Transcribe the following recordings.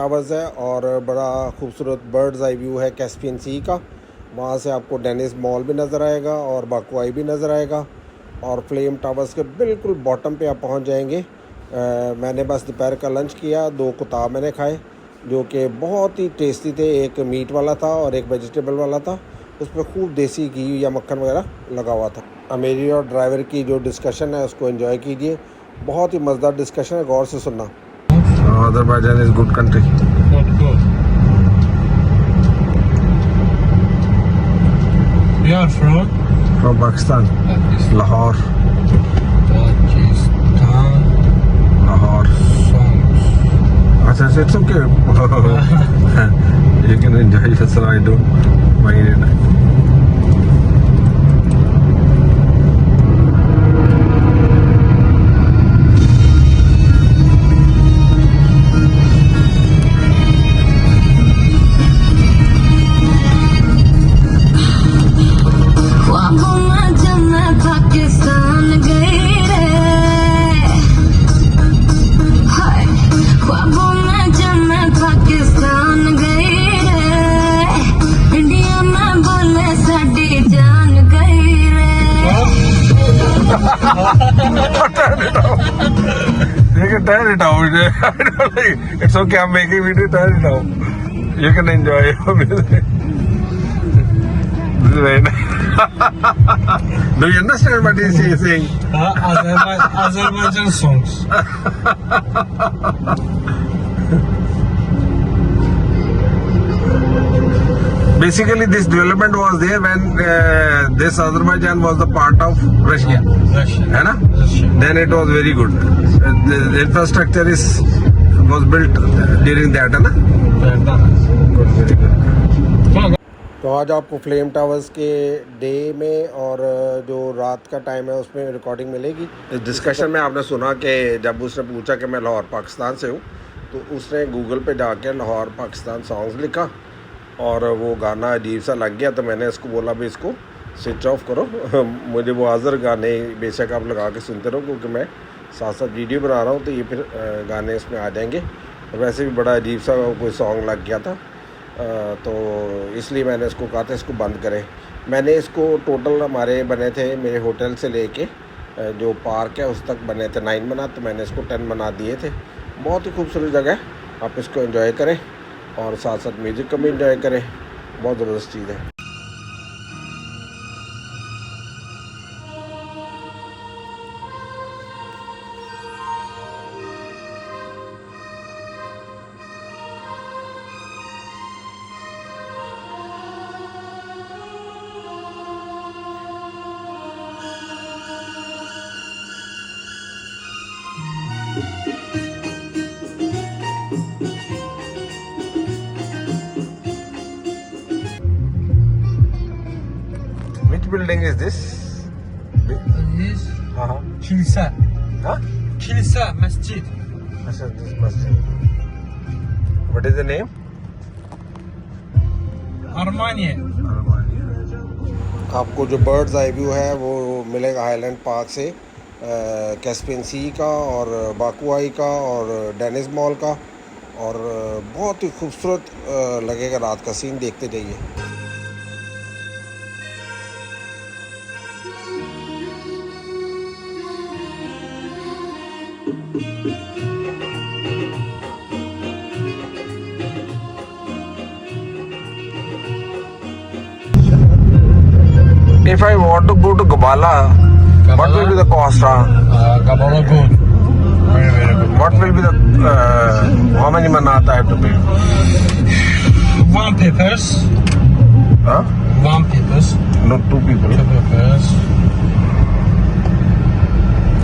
Towers है और बड़ा खूबसूरत बर्ड्स आई व्यू है कैस्पियन सी का। वहाँ से आपको डेनिस मॉल भी नज़र आएगा और बाकुआई भी नज़र आएगा और फ्लेम टावर्स के बिल्कुल बॉटम पे आप पहुँच जाएंगे। मैंने बस दोपहर का लंच किया, 2 कुताब मैंने खाए जो कि बहुत ही टेस्टी थे। एक मीट वाला था और एक वेजिटेबल वाला था, उस पर खूब देसी घी या मक्खन वगैरह लगा हुआ था। मेरी और ड्राइवर की जो डिस्कशन है उसको एंजॉय कीजिए, बहुत ही मज़ेदार डिस्कशन है, गौर से सुनना। Azerbaijan is good country. You are from Pakistan, Lahore. Pakistan. Lahore. अच्छा, it's okay. You can enjoy yourself. I don't mind it. You can turn it off. It's okay. I'm making video. Turn it off. You can enjoy your music. This is very nice. Do you understand what he's saying? Azerbaijan songs. Basically, this development was there when this Azerbaijan was the part of Russia. Russia. है ना? Russia. Then it was very good. The infrastructure was built during that, है ना? Good, very good. तो आज आपको flame towers के day में और जो रात का टाइम है उसमें रिकॉर्डिंग मिलेगी। इस डिस्कशन में आपने सुना कि जब उसने पूछा कि मैं लाहौर पाकिस्तान से हूँ तो उसने गूगल पे जाके लाहौर पाकिस्तान सॉन्ग्स लिखा और वो गाना अजीब सा लग गया। तो मैंने इसको बोला भी इसको स्विच ऑफ करो। मुझे वो हाज़र गाने बेशक आप लगा के सुनते रहो क्योंकि मैं साथ साथ वीडियो बना रहा हूँ तो ये फिर गाने इसमें आ जाएंगे। और वैसे भी बड़ा अजीब सा कोई सॉन्ग लग गया था तो इसलिए मैंने इसको कहा था इसको बंद करें। मैंने इसको टोटल हमारे बने थे मेरे होटल से लेके जो पार्क है उस तक बने थे 9 मना, तो मैंने इसको 10 मना दिए थे। बहुत ही खूबसूरत जगह है, आप इसको एंजॉय करें और साथ साथ म्यूज़िक को भी एंजॉय करें। बहुत ज़बरदस्त चीज़ है। Which building is this? This हाँ kilise. हाँ Kilise, masjid. अच्छा, this masjid. What is the name? Armenia. आपको जो बर्ड्स आई व्यू है वो मिलेगा हाईलैंड पार्क से कैस्पियन सी का और बाकुआई का और डेनिस मॉल का और बहुत ही खूबसूरत लगेगा रात का सीन, देखते जाइए। If I want to go to Gabala, what will be the cost? Gabala good. Very, very good. What will be the how many manat I have to pay? 1 peppers. Huh? 1 peppers. No, 2 people. 2 peppers.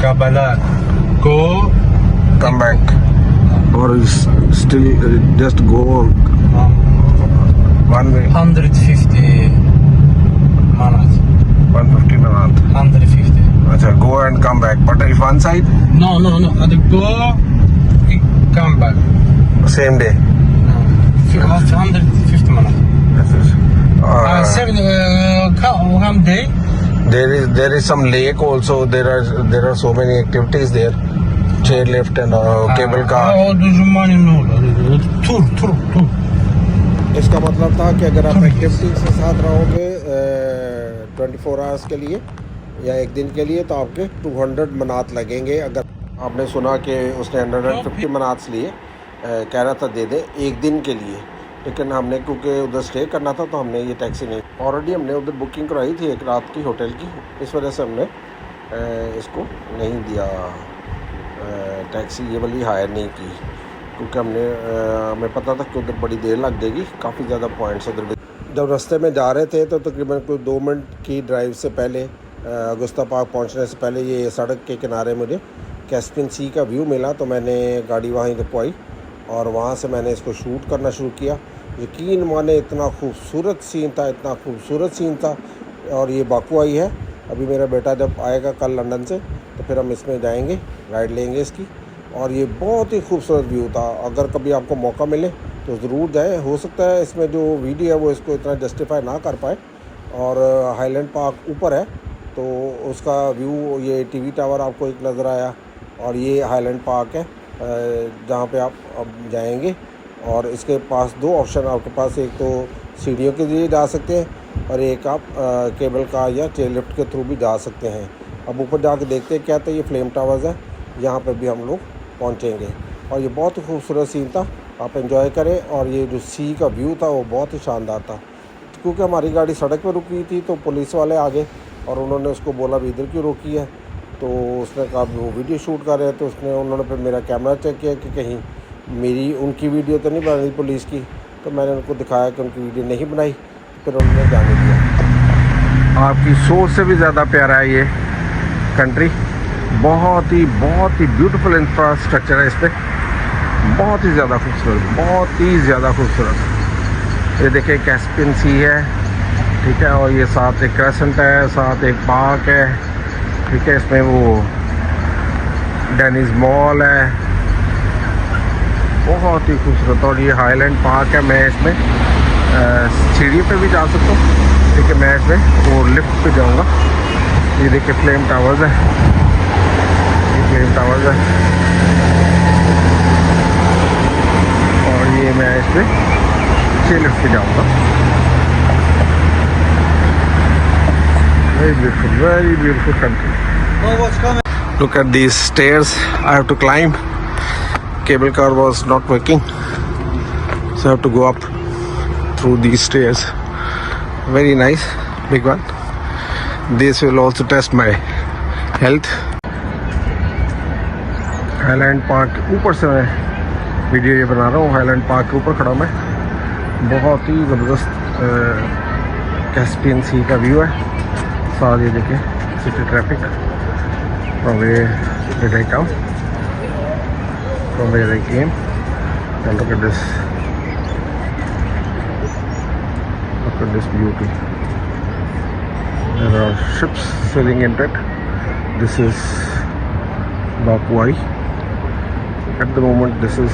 Gabala. Go. Come back. Or still just go one way. 150 manat. 150 manat. 150. Achha, go and come back. But if one side? No. Go. Come back. Same day. 150 manat. Come day. There is some lake also. There are so many activities there. chair lift and cable car. O düşmanım ne olur? Tur. इसका मतलब था कि अगर आप activity के साथ रहोगे 24 hours के लिए या एक दिन के लिए तो आपके 200 मनात लगेंगे। अगर आपने सुना कि उसने 150 मनात लिए, कह रहा था दे दे एक दिन के लिए, लेकिन हमने क्योंकि उधर स्टे करना था तो हमने ये टैक्सी नहीं, ऑलरेडी हमने उधर बुकिंग कराई थी एक रात की होटल की, इस वजह से हमने इसको नहीं दिया टैक्सी ये वाली हायर नहीं की, क्योंकि हमें पता था कि उधर बड़ी देर लग जाएगी, काफ़ी ज़्यादा पॉइंट्स उधर। जब रास्ते में जा रहे थे तो तकरीबन कोई 2 मिनट की ड्राइव से पहले अगुस्ता पार्क पहुंचने से पहले ये सड़क के किनारे मुझे कैस्पियन सी का व्यू मिला, तो मैंने गाड़ी वहीं रुकवाई और वहाँ से मैंने इसको शूट करना शुरू किया। यकीन माने इतना खूबसूरत सीन था और ये बाकू आई है। अभी मेरा बेटा जब आएगा कल लंदन से तो फिर हम इसमें जाएंगे, राइड लेंगे इसकी, और ये बहुत ही खूबसूरत व्यू था। अगर कभी आपको मौका मिले तो ज़रूर जाएं। हो सकता है इसमें जो वीडियो है वो इसको इतना जस्टिफाई ना कर पाए, और हाईलैंड पार्क ऊपर है तो उसका व्यू, ये टीवी टावर आपको एक नज़र आया, और ये हाईलैंड पार्क है जहाँ पे आप अब जाएंगे। और इसके पास 2 ऑप्शन आपके पास, एक तो सीढ़ियों के ज़रिए जा सकते हैं और एक आप केबल कार या चेयर लिफ्ट के थ्रू भी जा सकते हैं। अब ऊपर जाके देखते हैं क्या था। ये फ्लेम टावर्स है, यहाँ पर भी हम लोग पहुँचेंगे और ये बहुत ही खूबसूरत सीन था, आप एंजॉय करें। और ये जो सी का व्यू था वो बहुत ही शानदार था। क्योंकि हमारी गाड़ी सड़क पर रुकी थी तो पुलिस वाले आ गए और उन्होंने उसको बोला भी इधर क्यों रोकी है, तो उसने कहा वो वीडियो शूट कर रहे हैं, तो उन्होंने फिर मेरा कैमरा चेक किया कि कहीं उनकी वीडियो तो नहीं बन रही पुलिस की, तो मैंने उनको दिखाया कि उनकी वीडियो नहीं बनाई, फिर उन्होंने जाने दिया। आपकी सोच से भी ज़्यादा प्यारा है ये कंट्री, बहुत ही ब्यूटीफुल इंफ्रास्ट्रक्चर है इस पर, बहुत ही ज़्यादा खूबसूरत। ये देखिए कैस्पियन सी है, ठीक है, और ये साथ एक क्रेसेंट है, साथ एक पार्क है, ठीक है, इसमें वो डेनिस मॉल है, बहुत ही खूबसूरत। और ये हाईलैंड पार्क है। मैं इसमें सीढ़ी पे भी जा सकता हूँ, ठीक है, मैं इसमें वो लिफ्ट पे जाऊँगा। ये देखिए फ्लेम टावर्स है, और ये मैं इस पर चेयर लिफ्ट पे जाऊँगा। very beautiful country. Look at these stairs I have to climb. Cable car was not working, so I have to go up through these stairs. Very nice, big one. This will also test my health. Highland park ऊपर से मैं video ये बना रहा हूँ। Highland park के ऊपर खड़ा मैं, बहुत ही ज़बरदस्त कैस्पियन सी का व्यू है। साथ ये देखिए city traffic from where did I come, from where I came, and look at this beauty. There are ships sailing into it. This is Bakuai. At the moment this is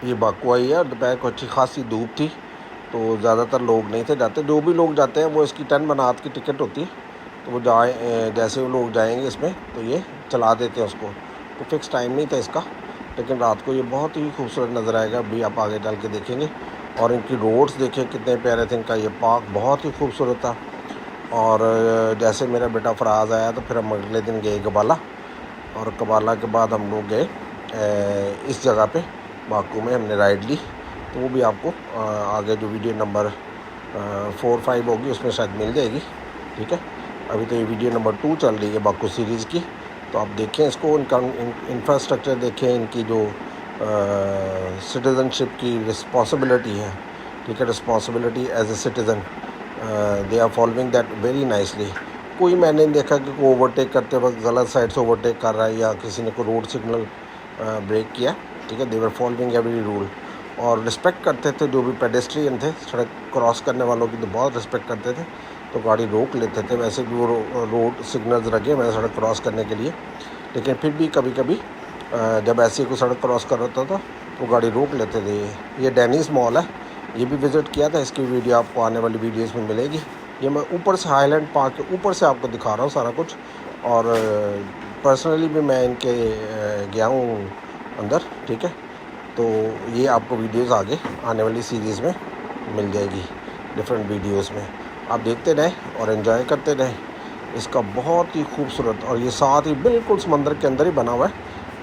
ये बाकुआई है। दोपहर को अच्छी खासी धूप थी तो ज़्यादातर लोग नहीं थे जाते। जो भी लोग जाते हैं वो इसकी 10 मनात की टिकट होती है, तो वो जैसे वो लोग जाएंगे इसमें तो ये चला देते हैं उसको। तो फिक्स टाइम नहीं था इसका, लेकिन रात को ये बहुत ही खूबसूरत नज़र आएगा। अभी आप आगे चल के देखेंगे। और इनकी रोड्स देखें कितने प्यारे थे। इनका ये पार्क बहुत ही खूबसूरत था। और जैसे मेरा बेटा फराज आया तो फिर हम अगले दिन गए कबाला, और कबाला के बाद हम लोग गए इस जगह पे बाकू में हमने राइड ली। तो वो भी आपको आगे जो वीडियो नंबर 4-5 होगी उसमें शायद मिल जाएगी, ठीक है। अभी तो ये वीडियो नंबर 2 चल रही है बाकू सीरीज़ की, तो आप देखें इसको। इनका इंफ्रास्ट्रक्चर देखें, इनकी जो सिटीज़नशिप की रिस्पॉन्सिबिलिटी है, ठीक है, responsibility as a citizen, they are following that very nicely. कोई मैंने नहीं देखा कि कोई ओवरटेक करते वक्त गलत साइड से ओवरटेक कर रहा है या किसी ने कोई रोड सिग्नल ब्रेक किया, ठीक है। दे वर फॉलोइंग एवरी रूल और रिस्पेक्ट करते थे। जो भी पेडेस्ट्रियन थे, सड़क क्रॉस करने वालों की तो बहुत रिस्पेक्ट करते थे, तो गाड़ी रोक लेते थे। वैसे भी वो रोड सिग्नल्स लगे हुए सड़क क्रॉस करने के लिए, लेकिन फिर भी कभी कभी जब ऐसे कोई सड़क क्रॉस कर रहा था तो गाड़ी रोक लेते थे। ये डेनिस मॉल है, ये भी विज़िट किया था। इसकी वीडियो आपको आने वाली वीडियोस में मिलेगी। ये मैं ऊपर से हाईलैंड पार्क के ऊपर से आपको दिखा रहा हूँ सारा कुछ। और पर्सनली भी मैं इनके गया हूँ अंदर, ठीक है। तो ये आपको वीडियोस आगे आने वाली सीरीज़ में मिल जाएगी, डिफरेंट वीडियोस में आप देखते रहें और एंजॉय करते रहें। इसका बहुत ही खूबसूरत, और ये साथ ही बिल्कुल समंदर के अंदर ही बना हुआ है।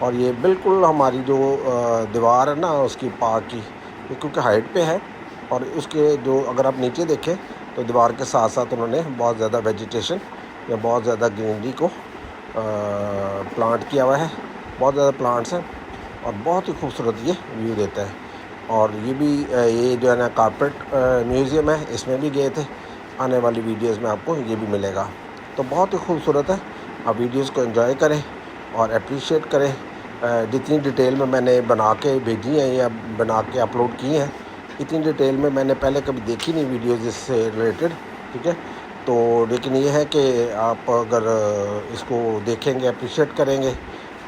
और ये बिल्कुल हमारी जो दीवार है ना उसकी पार्क की, ये क्योंकि हाइट पे है, और उसके जो अगर आप नीचे देखें तो दीवार के साथ साथ उन्होंने बहुत ज़्यादा वेजिटेशन या बहुत ज़्यादा ग्रीनरी को प्लांट किया हुआ है, बहुत ज़्यादा प्लांट्स हैं, और बहुत ही खूबसूरत ये व्यू देता है। और ये भी ये जो है ना कारपेट म्यूज़ियम है, इसमें भी गए थे। आने वाली वीडियोस में आपको ये भी मिलेगा। तो बहुत ही खूबसूरत है, आप वीडियोस को एंजॉय करें और अप्रिशिएट करें। जितनी डिटेल में मैंने बना के भेजी हैं या बना के अपलोड की हैं, इतनी डिटेल में मैंने पहले कभी देखी नहीं वीडियोस इससे रिलेटेड, ठीक है। तो लेकिन ये है कि आप अगर इसको देखेंगे, अप्रिशिएट करेंगे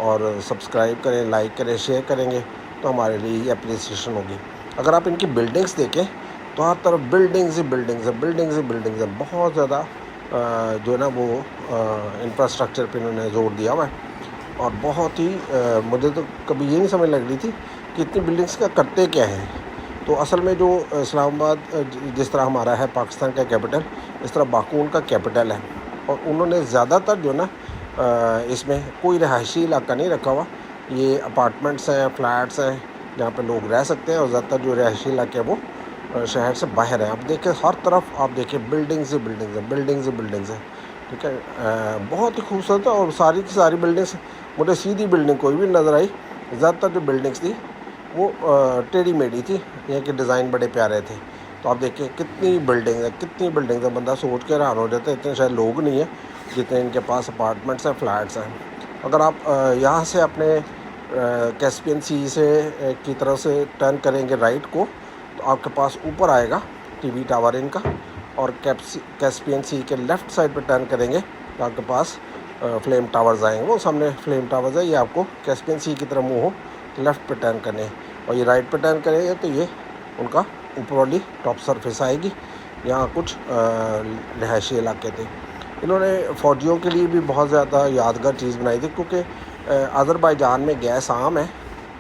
और सब्सक्राइब करें, लाइक करें, शेयर करेंगे तो हमारे लिए ये अप्रिसिएशन होगी। अगर आप इनकी बिल्डिंग्स देखें तो हर तरफ बिल्डिंग्स ही बिल्डिंग्स है, बिल्डिंग्स ही बिल्डिंग्स है। बहुत ज़्यादा जो है ना वो इंफ्रास्ट्रक्चर पे इन्होंने जोर दिया हुआ है। और बहुत ही मुझे तो कभी ये नहीं समझ लग रही थी कि इतनी बिल्डिंग्स का करते क्या हैं। तो असल में जो इस्लामाबाद जिस तरह हमारा है पाकिस्तान का कैपिटल, इस तरह बाकू उनका कैपिटल है। और उन्होंने ज़्यादातर जो ना इसमें कोई रिहायशी इलाका नहीं रखा हुआ, ये अपार्टमेंट्स हैं, फ्लैट्स हैं जहाँ पे लोग रह सकते हैं। और ज़्यादातर जो रिहायशी इलाके हैं वो शहर से बाहर है। आप देखें हर तरफ, आप देखें बिल्डिंग्स ही बिल्डिंग्स हैं, बिल्डिंग्स ही बिल्डिंग्स हैं, ठीक है। बहुत ही खूबसूरत है। और सारी की सारी बिल्डिंग्स, मुझे सीधी बिल्डिंग कोई भी नज़र आई, ज़्यादातर जो बिल्डिंग्स थी वो टेढ़ी मेढ़ी थी, यहाँ के डिज़ाइन बड़े प्यारे थे। तो आप देखिए कितनी बिल्डिंग है, कितनी बिल्डिंग्स है, बंदा सोच के हैरान हो जाता है। इतने शायद लोग नहीं है जितने इनके पास अपार्टमेंट्स हैं, फ्लैट्स हैं। अगर आप यहाँ से अपने कैस्पियन सी से की तरफ से टर्न करेंगे राइट को, तो आपके पास ऊपर आएगा टीवी टावर इनका। और कैस्पियन सी के लेफ़्ट साइड पे टर्न करेंगे तो आपके पास फ्लेम टावर्स आएंगे। वो सामने फ्लेम टावर्स है, ये आपको कैस्पियन सी की तरफ मुँह हो तो लेफ़्ट पे टर्न करने, और ये राइट पे टर्न करेंगे तो ये उनका ऊपर वाली टॉप सरफेस आएगी। यहाँ कुछ रिहायशी इलाके थे। इन्होंने फ़ौजियों के लिए भी बहुत ज़्यादा यादगार चीज़ बनाई थी, क्योंकि अज़रबैजान में गैस आम है।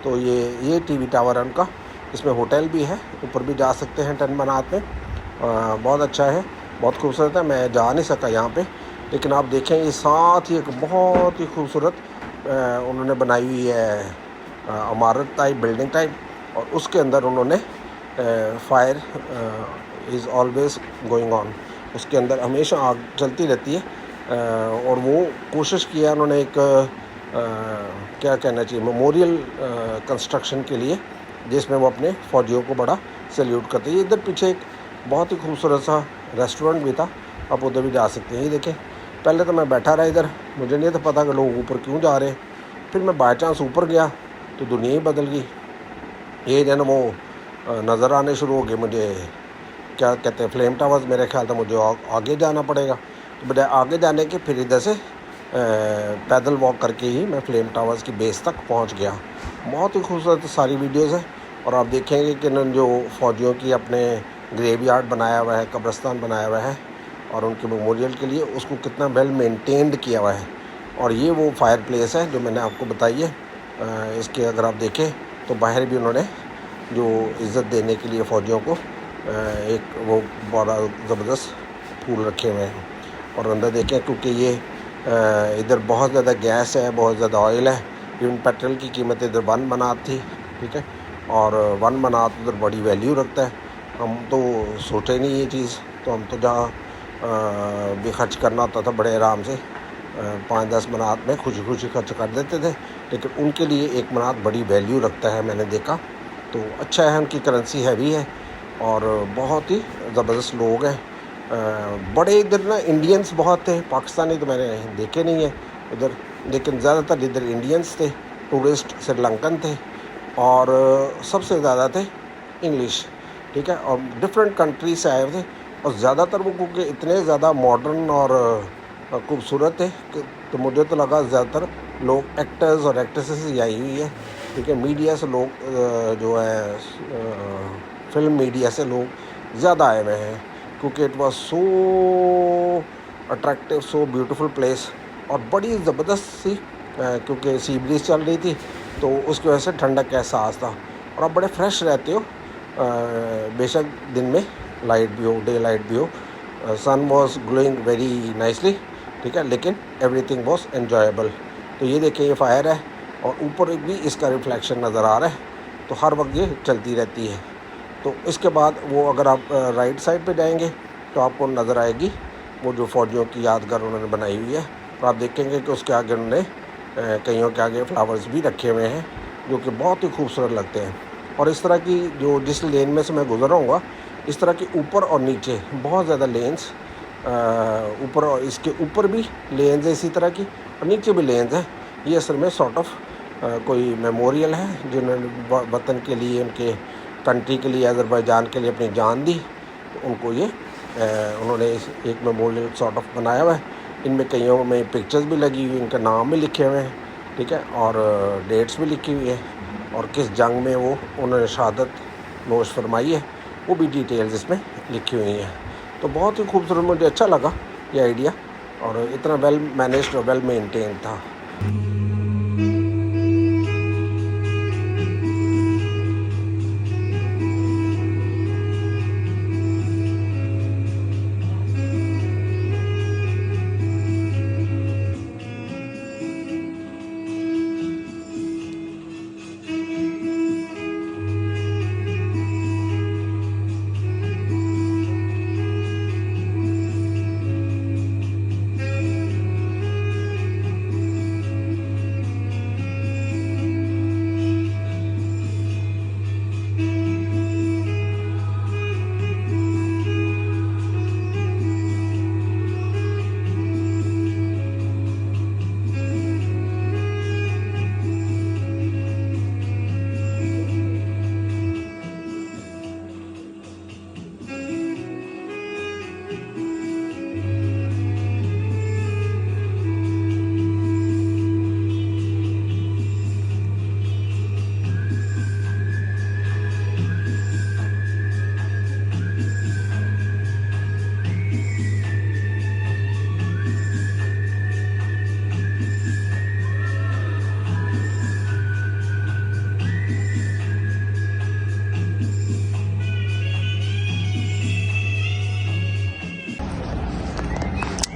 तो ये टीवी टावर है उनका, इसमें होटल भी है, ऊपर भी जा सकते हैं टन मनात में। बहुत अच्छा है, बहुत खूबसूरत है। मैं जा नहीं सका यहाँ पे, लेकिन आप देखें ये साथ ही एक बहुत ही खूबसूरत उन्होंने बनाई हुई है इमारत टाइप, बिल्डिंग टाइप। और उसके अंदर उन्होंने fire is always going on, उसके अंदर हमेशा आग चलती रहती है। और वो कोशिश किया उन्होंने एक क्या कहना चाहिए, मेमोरियल कंस्ट्रक्शन के लिए, जिसमें वो अपने फ़ौजियों को बड़ा सैल्यूट करते हैं। इधर पीछे एक बहुत ही खूबसूरत सा रेस्टोरेंट भी था, आप उधर भी जा सकते हैं। ये देखें, पहले तो मैं बैठा रहा इधर, मुझे नहीं था पता कि लोग ऊपर क्यों जा रहे हैं। फिर मैं बाई चांस ऊपर गया तो दुनिया ही बदल गई। ये जो वो नज़र आने शुरू हो गए मुझे, क्या कहते हैं, फ्लेम टावर्स। मेरे ख्याल था मुझे आगे जाना पड़ेगा, तो बजाय आगे जाने के फिर इधर से पैदल वॉक करके ही मैं फ्लेम टावर्स की बेस तक पहुंच गया। बहुत ही खूबसूरत सारी वीडियोस हैं। और आप देखेंगे कि इन्होंने जो फ़ौजियों की अपने ग्रेवयार्ड बनाया हुआ है, कब्रिस्तान बनाया हुआ है, और उनके मेमोरियल के लिए उसको कितना वेल मेंटेन्ड किया हुआ है। और ये वो फायर प्लेस है जो मैंने आपको बताई है। इसके अगर आप देखें तो बाहर भी उन्होंने जो इज़्ज़त देने के लिए फ़ौजियों को एक वो बड़ा ज़बरदस्त फूल रखे हुए हैं। और अंदर देखें, क्योंकि ये इधर बहुत ज़्यादा गैस है, बहुत ज़्यादा ऑयल है। इवन पेट्रोल की कीमत इधर 1 मनात थी, ठीक है। और 1 मनात उधर बड़ी वैल्यू रखता है। हम तो सोचे नहीं ये चीज़, तो हम तो जहाँ भी खर्च करना होता था बड़े आराम से 5-10 मनात में खुशी खुशी खर्च कर देते थे। लेकिन उनके लिए 1 मनात बड़ी वैल्यू रखता है, मैंने देखा। तो अच्छा है, उनकी करेंसी हैवी है और बहुत ही ज़बरदस्त लोग हैं। बड़े इधर ना इंडियंस बहुत थे, पाकिस्तानी तो मैंने देखे नहीं है उधर, लेकिन ज़्यादातर इधर इंडियंस थे, टूरिस्ट श्रीलंकन थे, और सबसे ज़्यादा थे इंग्लिश, ठीक है। और डिफरेंट कंट्री से आए थे। और ज़्यादातर वो क्योंकि इतने ज़्यादा मॉडर्न और खूबसूरत थे तो मुझे तो लगा ज़्यादातर लोग एक्टर्स और एक्ट्रेसेस ही आई हुई है, ठीक है। मीडिया से लोग जो है फिल्म मीडिया से लोग ज़्यादा आए हुए हैं, क्योंकि it was so attractive, so beautiful place, और बड़ी ज़बरदस्त सी क्योंकि सी ब्रीज चल रही थी तो उसकी वजह से ठंडक का एहसास था। और आप बड़े फ्रेश रहते हो, बेशक दिन में लाइट भी हो, डे लाइट भी हो, सन वॉज ग्लोइंग वेरी नाइसली, ठीक है, लेकिन एवरीथिंग वॉज एन्जॉयबल। तो ये देखिए ये फायर है और ऊपर भी इसका रिफ्लेक्शन नज़र आ रहा है, तो हर वक्त ये चलती रहती है। तो इसके बाद वो अगर आप राइट साइड पे जाएंगे तो आपको नज़र आएगी वो जो फौजियों की यादगार उन्होंने बनाई हुई है। तो आप देखेंगे कि उसके आगे उन्होंने कईयों के आगे फ्लावर्स भी रखे हुए हैं जो कि बहुत ही खूबसूरत लगते हैं। और इस तरह की जो जिस लेन में से मैं गुजर रहा हूँ, इस तरह की ऊपर और नीचे बहुत ज़्यादा लेन्स, ऊपर और इसके ऊपर भी लेन्स है इसी तरह की, और नीचे भी लेन्स हैं। ये असल में सॉर्ट ऑफ कोई मेमोरियल है जिन्होंने वतन के लिए, उनके कंट्री के लिए, अज़रबैजान के लिए अपनी जान दी, तो उनको ये उन्होंने एक मेमोरियल सॉर्ट ऑफ बनाया हुआ है। इनमें कईयों में पिक्चर्स भी लगी हुई, इनका नाम भी लिखे हुए हैं, ठीक है, और डेट्स भी लिखी हुई है, और किस जंग में वो उन्होंने शहादत नोश फरमाई है वो भी डिटेल्स इसमें लिखी हुई हैं। तो बहुत ही खूबसूरत, मुझे अच्छा लगा ये आइडिया, और इतना वेल मैनेज्ड और वेल मेंटेन था।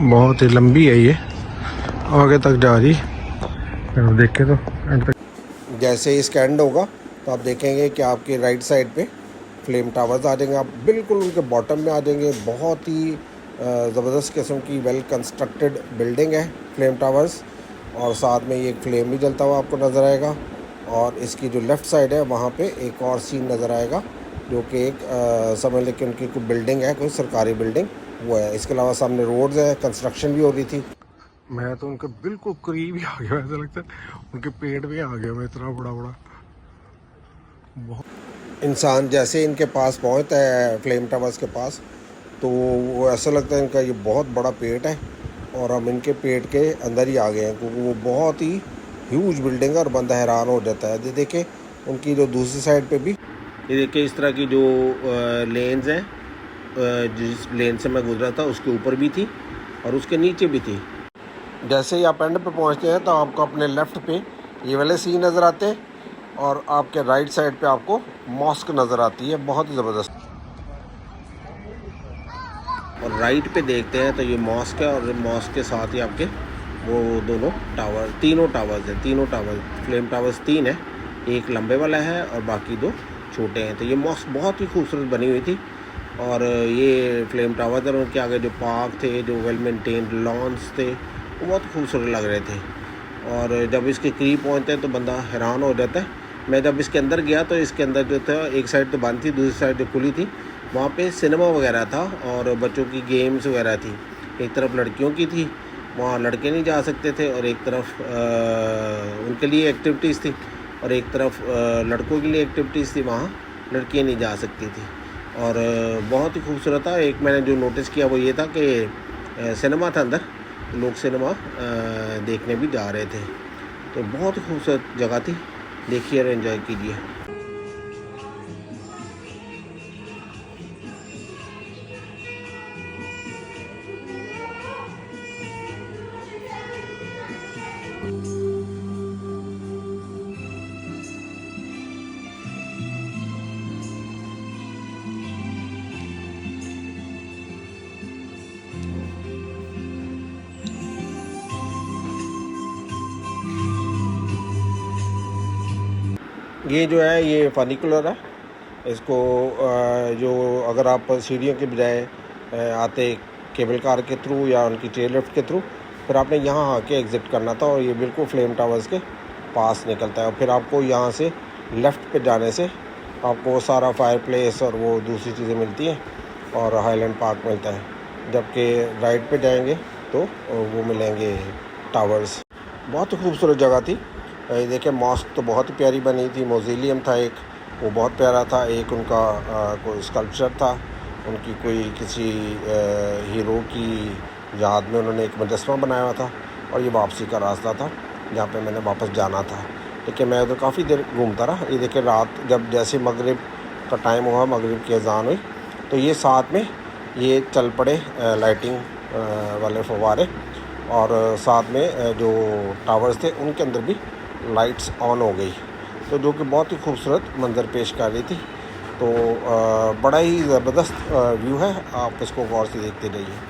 बहुत ही लंबी है ये, आगे तक जा रही, अगर देखें तो एंड तक। जैसे ही इसका एंड होगा तो आप देखेंगे कि आपके राइट साइड पे फ्लेम टावर्स आ जाएंगे, आप बिल्कुल उनके बॉटम में आ जाएंगे। बहुत ही ज़बरदस्त किस्म की वेल कंस्ट्रक्टेड बिल्डिंग है फ्लेम टावर्स, और साथ में ये एक फ्लेम भी जलता हुआ आपको नज़र आएगा। और इसकी जो लेफ़्ट साइड है वहाँ पे एक और सीन नज़र आएगा जो कि एक समझ लें कि उनकी कोई बिल्डिंग है, कोई सरकारी बिल्डिंग वो है। इसके अलावा सामने रोड्स है, कंस्ट्रक्शन भी हो रही थी। मैं तो उनके बिल्कुल करीब ही आ गया, ऐसा लगता है उनके पेट में आ गया मैं, इतना बड़ा बड़ा। बहुत इंसान जैसे इनके पास पहुंचता है फ्लेम टावर्स के पास, तो वो ऐसा लगता है इनका ये बहुत बड़ा पेट है, और हम इनके पेट के अंदर ही आ गए हैं, क्योंकि वो बहुत ही ह्यूज बिल्डिंग है और बंदा हैरान हो जाता है। ये देखें उनकी जो दूसरी साइड पे भी, ये देखिए इस तरह की जो लेन्स हैं, जिस लेन से मैं गुजरा था उसके ऊपर भी थी और उसके नीचे भी थी। जैसे ही आप एंड पे पहुंचते हैं तो आपको अपने लेफ़्ट पे ये वाले सीन नज़र आते हैं, और आपके राइट साइड पे आपको मॉस्क नज़र आती है, बहुत ही ज़बरदस्त। और राइट पे देखते हैं तो ये मॉस्क है, और मॉस्क के साथ ही आपके वो दोनों टावर, तीनों टावर्स हैं, तीनों टावर फ्लेम टावर्स 3 है, एक लंबे वाला है और बाकी 2 छोटे हैं। तो ये मॉस्क बहुत ही खूबसूरत बनी हुई थी, और ये फ्लेम टावर थे, उनके आगे जो पार्क थे, जो वेल मेंटेन्ड लॉन्स थे, वो बहुत खूबसूरत लग रहे थे। और जब इसके करीब पहुंचते हैं तो बंदा हैरान हो जाता है। मैं जब इसके अंदर गया तो इसके अंदर जो था, एक साइड तो बंद थी, दूसरी साइड जो खुली थी, वहाँ पे सिनेमा वगैरह था और बच्चों की गेम्स वगैरह थी। एक तरफ लड़कियों की थी, वहाँ लड़के नहीं जा सकते थे, और एक तरफ उनके लिए एक्टिविटीज़ थी, और एक तरफ लड़कों के लिए एक्टिविटीज़ थी, वहाँ लड़कियाँ नहीं जा सकती थी। और बहुत ही खूबसूरत था। एक मैंने जो नोटिस किया वो ये था कि सिनेमा था अंदर, लोग सिनेमा देखने भी जा रहे थे। तो बहुत ही खूबसूरत जगह थी, देखिए और एंजॉय कीजिए। ये जो है ये फनिकुलर है। इसको जो अगर आप सीढ़ियों के बजाय आते केबल कार के थ्रू या उनकी चेयर लिफ्ट के थ्रू, फिर आपने यहाँ आके एग्ज़िट करना था और ये बिल्कुल फ्लेम टावर्स के पास निकलता है। और फिर आपको यहाँ से लेफ़्ट पे जाने से आपको वो सारा फायर प्लेस और वो दूसरी चीज़ें मिलती हैं और हाईलैंड पार्क मिलता है। जबकि राइट पे जाएंगे तो वो मिलेंगे टावर्स। बहुत ही खूबसूरत जगह थी। ये देखिए मॉस्क तो बहुत ही प्यारी बनी थी। मौज़िलियम था एक, वो बहुत प्यारा था। एक उनका कोई स्कल्पचर था, उनकी कोई किसी हीरो की याद में उन्होंने एक मुजस्समा बनाया हुआ था। और ये वापसी का रास्ता था जहाँ पे मैंने वापस जाना था। देखिए मैं उधर काफ़ी देर घूमता रहा। ये देखिए रात जब जैसे मगरिब का टाइम हुआ, मगरिब की अज़ान हुई, तो ये साथ में ये चल पड़े लाइटिंग वाले फव्वारे, और साथ में जो टावर्स थे उनके अंदर भी लाइट्स ऑन हो गई, तो जो कि बहुत ही खूबसूरत मंज़र पेश कर रही थी। तो बड़ा ही ज़बरदस्त व्यू है, आप इसको गौर से देखते रहिए।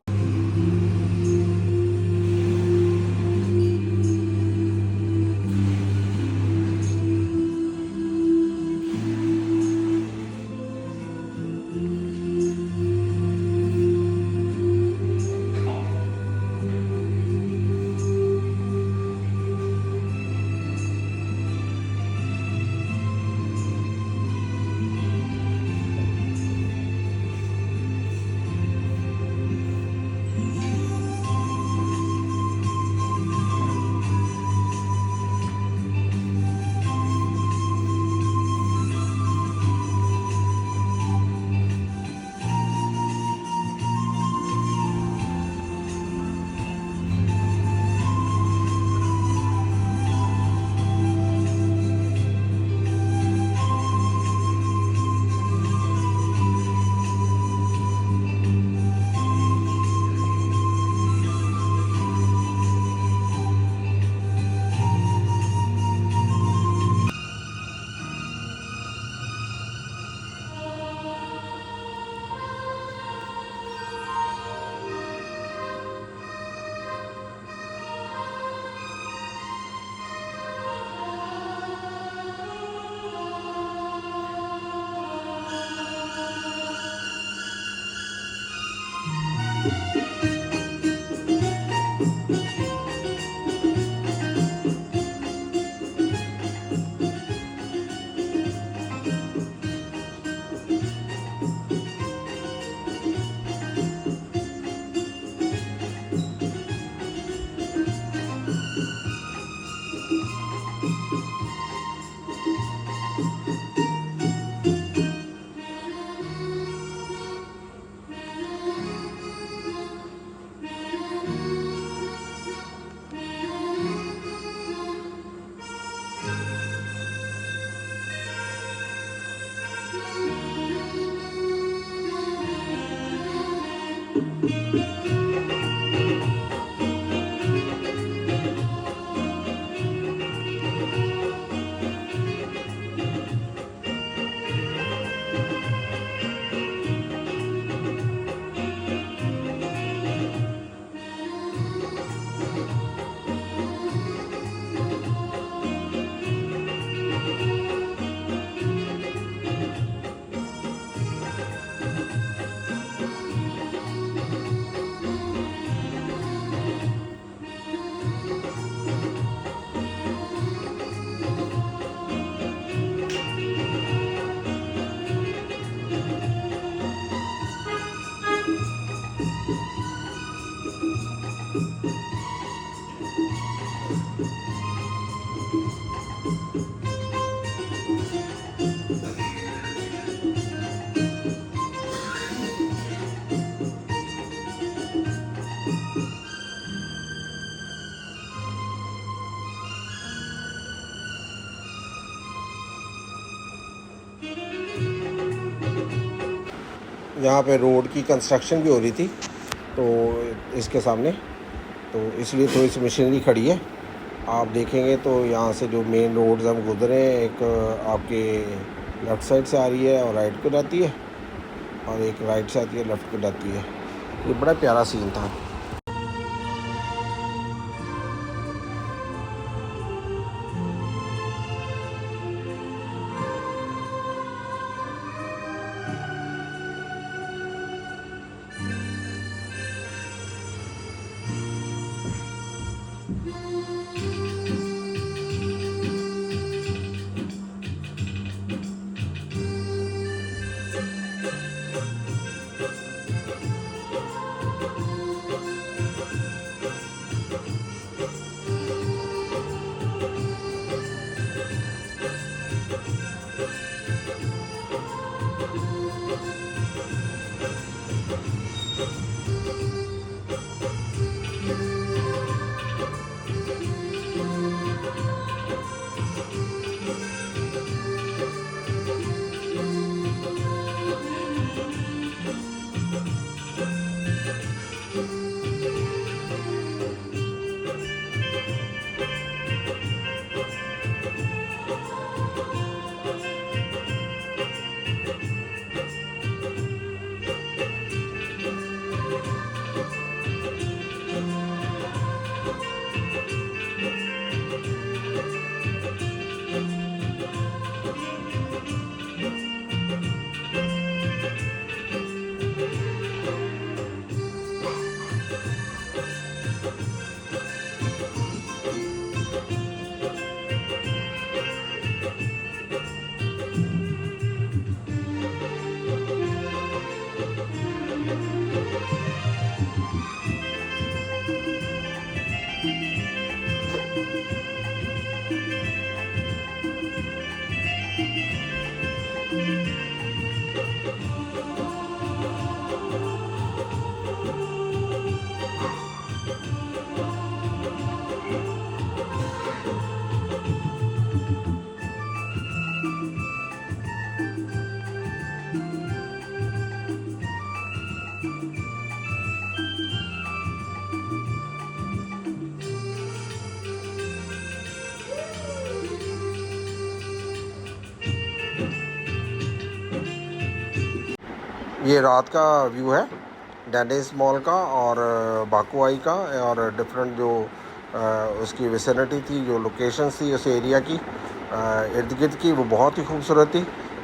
यहाँ पे रोड की कंस्ट्रक्शन भी हो रही थी तो इसके सामने, तो इसलिए थोड़ी सी मशीनरी खड़ी है। आप देखेंगे तो यहाँ से जो मेन रोड्स हम गुजरे, एक आपके लेफ़्ट साइड से आ रही है और राइट को जाती है, और एक राइट से आती है लेफ़्ट को जाती है। ये बड़ा प्यारा सीन था। ये रात का व्यू है डेनिस मॉल का और बाकुआई का, और डिफरेंट जो उसकी विसिनिटी थी, जो लोकेशंस थी उस एरिया की इर्द गिर्द की, वो बहुत ही खूबसूरत थी।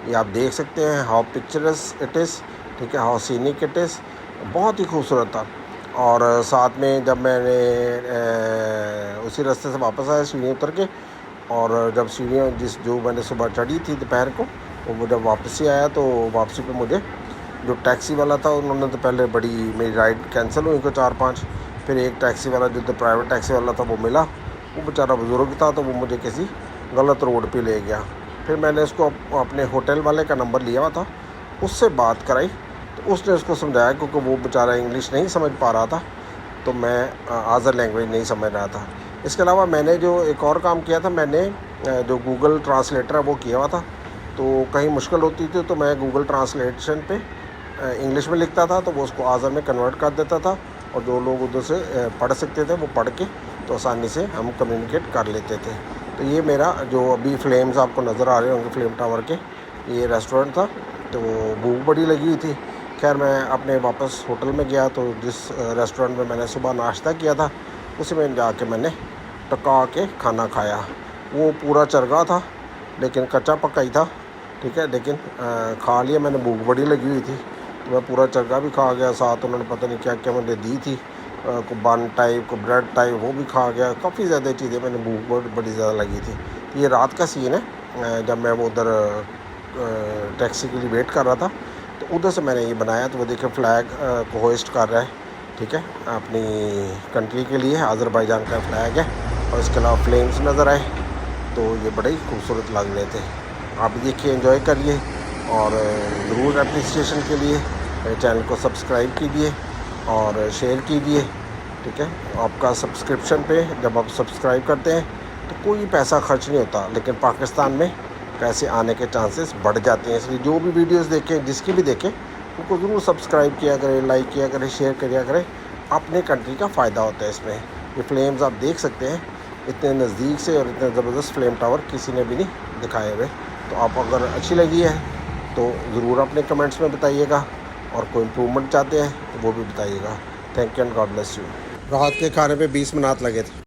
ये आप देख सकते हैं हाउ पिक्चरस इट इज़, ठीक है, हाउ सीनिक इट इज़, बहुत ही खूबसूरत था। और साथ में जब मैंने उसी रास्ते से वापस आया सीढ़ी उतर के, और जब सीढ़ियाँ जो मैंने सुबह चढ़ी थी दोपहर को, वो जब वापसी आया तो वापसी पे मुझे जो टैक्सी वाला था उन्होंने तो पहले बड़ी मेरी राइड कैंसिल हुई को 4-5, फिर एक टैक्सी वाला जो तो प्राइवेट टैक्सी वाला था वो मिला, वो बेचारा बुज़ुर्ग था तो वो मुझे किसी गलत रोड पे ले गया। फिर मैंने उसको अपने होटल वाले का नंबर लिया हुआ था, उससे बात कराई तो उसने उसको समझाया, क्योंकि वो बेचारा इंग्लिश नहीं समझ पा रहा था तो मैं अदर लैंग्वेज नहीं समझ रहा था। इसके अलावा मैंने जो एक और काम किया था, मैंने जो गूगल ट्रांसलेटर है वो किया हुआ था, तो कहीं मुश्किल होती थी तो मैं गूगल ट्रांसलेशन पे इंग्लिश में लिखता था तो वो उसको आज़र में कन्वर्ट कर देता था, और जो लोग उधर से पढ़ सकते थे वो पढ़ के तो आसानी से हम कम्युनिकेट कर लेते थे। तो ये मेरा जो अभी फ्लेम्स आपको नज़र आ रहे होंगे फ्लेम टावर के, ये रेस्टोरेंट था। तो भूख बड़ी लगी हुई थी, खैर मैं अपने वापस होटल में गया तो जिस रेस्टोरेंट में मैंने सुबह नाश्ता किया था उसी में जाके मैंने टका के खाना खाया। वो पूरा चरगा था लेकिन कच्चा पक्का ही था, ठीक है, लेकिन खा लिया मैंने, भूख बड़ी लगी हुई थी तो मैं पूरा चरगा भी खा गया। साथ उन्होंने पता नहीं क्या क्या मुझे दी थी, को बन टाइप को ब्रेड टाइप वो भी खा गया, काफ़ी ज़्यादा चीज़ें, मैंने भूख बड़ी ज़्यादा लगी थी। तो ये रात का सीन है, जब मैं वो उधर टैक्सी के लिए वेट कर रहा था तो उधर से मैंने ये बनाया। तो वो देखिए फ्लैग को होइस्ट कर रहा है, ठीक है, अपनी कंट्री के लिए आज़रबाईजान का फ्लैग है, और इसके अलावा फ्लेम्स नज़र आए तो ये बड़े ही खूबसूरत लग रहे थे। आप देखिए, एंजॉय करिए, और ज़रूर एप्रिसिएशन के लिए चैनल को सब्सक्राइब कीजिए और शेयर कीजिए, ठीक है। आपका सब्सक्रिप्शन पे जब आप सब्सक्राइब करते हैं तो कोई पैसा खर्च नहीं होता, लेकिन पाकिस्तान में पैसे आने के चांसेस बढ़ जाते हैं। इसलिए जो भी वीडियोस देखें, जिसकी भी देखें, उनको ज़रूर सब्सक्राइब किया करें, लाइक किया करें, शेयर किया करें, अपने कंट्री का फ़ायदा होता है इसमें। ये फ्लेम्स आप देख सकते हैं इतने नज़दीक से, और इतने ज़बरदस्त फ्लेम टावर किसी ने भी नहीं दिखाए हुए। तो आप अगर अच्छी लगी है तो ज़रूर अपने कमेंट्स में बताइएगा, और कोई इम्प्रूवमेंट चाहते हैं तो वो भी बताइएगा। Thank you and God bless you. रात के खाने पे 20 मिनट लगे थे।